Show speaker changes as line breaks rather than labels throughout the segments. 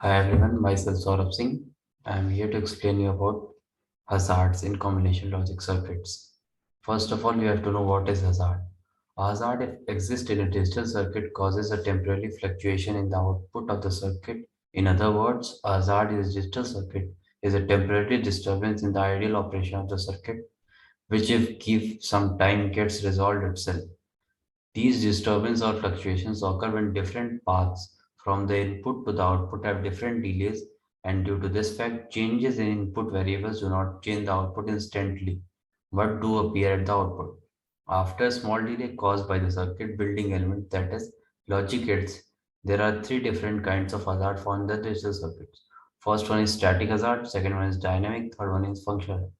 Hi everyone, myself Saurabh Singh. I am here to explain you about hazards in combination logic circuits. First of all, you have to know what is hazard. A hazard, if exists in a digital circuit, causes a temporary fluctuation in the output of the circuit. In other words, a hazard in a digital circuit is a temporary disturbance in the ideal operation of the circuit, which if give some time gets resolved itself. These disturbances or fluctuations occur when different paths from the input to the output have different delays, and due to this fact, changes in input variables do not change the output instantly, but do appear at the output. After a small delay caused by the circuit building element, that is, logic gates, there are three different kinds of hazard found in the digital circuits. First one is static hazard, second one is dynamic, third one is functional.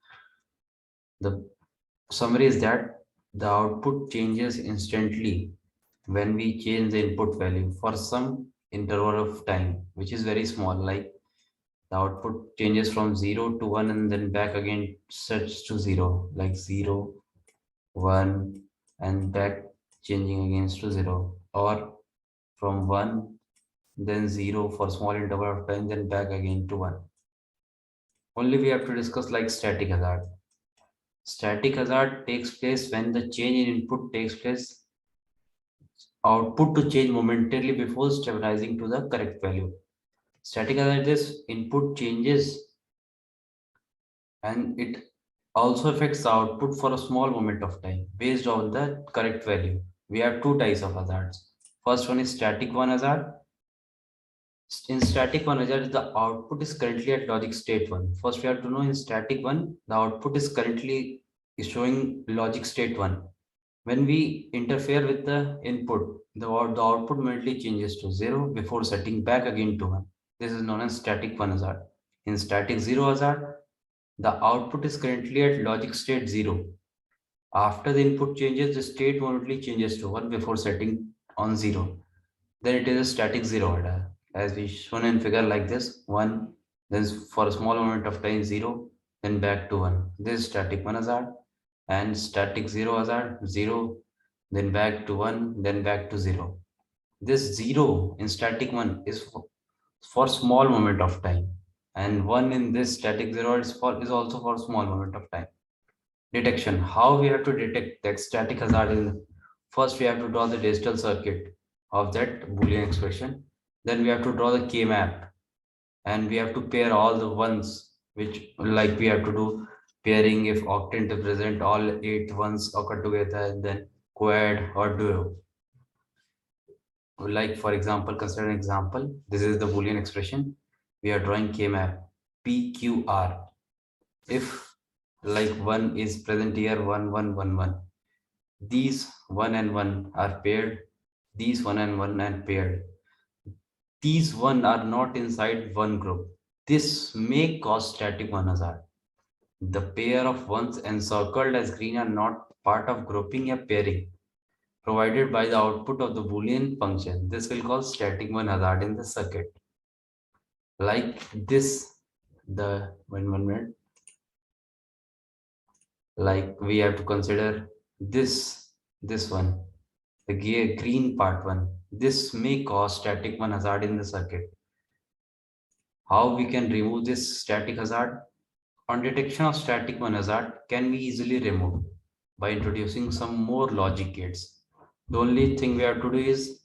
The summary is that the output changes instantly when we change the input value for some interval of time, which is very small, like the output changes from 0 to 1 and then back again sets to 0, like 0, 1, and back changing again to 0, or from 1, then 0 for small interval of time, then back again to 1. Only we have to discuss like static hazard. Static hazard takes place when the change in input takes place output to change momentarily before stabilizing to the correct value. Static analysis input changes and it also affects the output for a small moment of time based on the correct value. We have two types of hazards. First one is static one hazard. In static one hazard, the output is currently at logic state one. First, we have to know in static one, the output is currently showing logic state one. When we interfere with the input, the output immediately changes to 0 before setting back again to 1. This is known as static 1 hazard. In static 0 hazard, the output is currently at logic state 0. After the input changes, the state immediately changes to 1 before setting on 0. Then it is a static 0 order. As we shown in figure like this, 1, then for a small amount of time 0, then back to 1. This is static 1 hazard, and static 0 hazard 0, then back to 1, then back to 0. This 0 in static 1 is for small moment of time, and 1 in this static 0 is also for small moment of time. Detection. How we have to detect the static hazard in, first we have to draw the digital circuit of that Boolean expression. Then we have to draw the K map, and we have to pair all the ones, which like we have to do pairing if octant present, all 8 ones occur together, and then quad or duo. Like for example, consider an example. This is the Boolean expression. We are drawing K map PQR. If like one is present here, 1 1 1 1, these 1 and 1 are paired, these 1 and 1 are paired, these 1 are not inside one group. This may cause static one hazard. The pair of ones encircled as green are not part of grouping or pairing provided by the output of the Boolean function. This will cause static one hazard in the circuit. Like this, the one minute, like we have to consider this one, the green part one. This may cause static one hazard in the circuit. How we can remove this static hazard? On detection of static one hazard can be easily removed by introducing some more logic gates. The only thing we have to do is,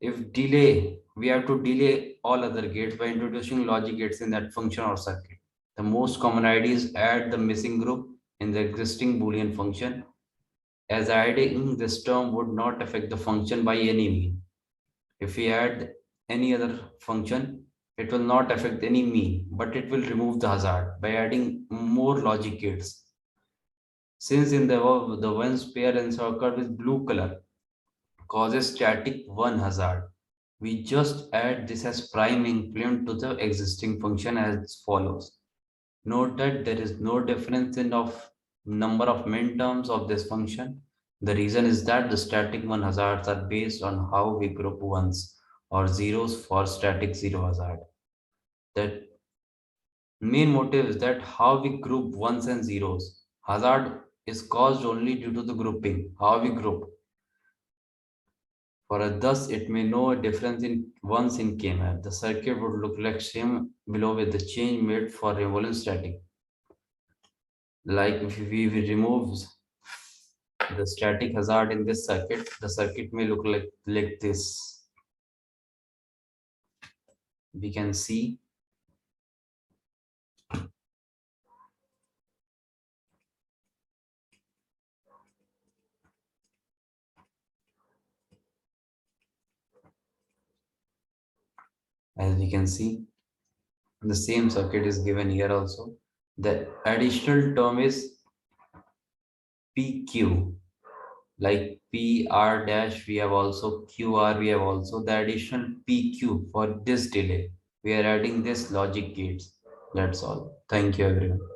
if delay, we have to delay all other gates by introducing logic gates in that function or circuit. The most common idea is add the missing group in the existing Boolean function, as adding this term would not affect the function by any mean. If we add any other function, it will not affect any mean, but it will remove the hazard by adding more logic gates. Since in the ones pair encircled with blue color causes static one hazard, we just add this as prime increment to the existing function as follows. Note that there is no difference in of number of min terms of this function. The reason is that the static one hazards are based on how we group ones or zeros for static zero hazard. That main motive is that how we group ones and zeros. Hazard is caused only due to the grouping, how we group. For a thus, it may know a difference in once in K-map. The circuit would look like same below with the change made for revolution static. Like if we remove the static hazard in this circuit, the circuit may look like this. We can see as we can see the same circuit is given here also. The additional term is PQ, like PR dash we have also, QR we have also, the additional PQ for this delay. We are adding this logic gates. That's all. Thank you everyone.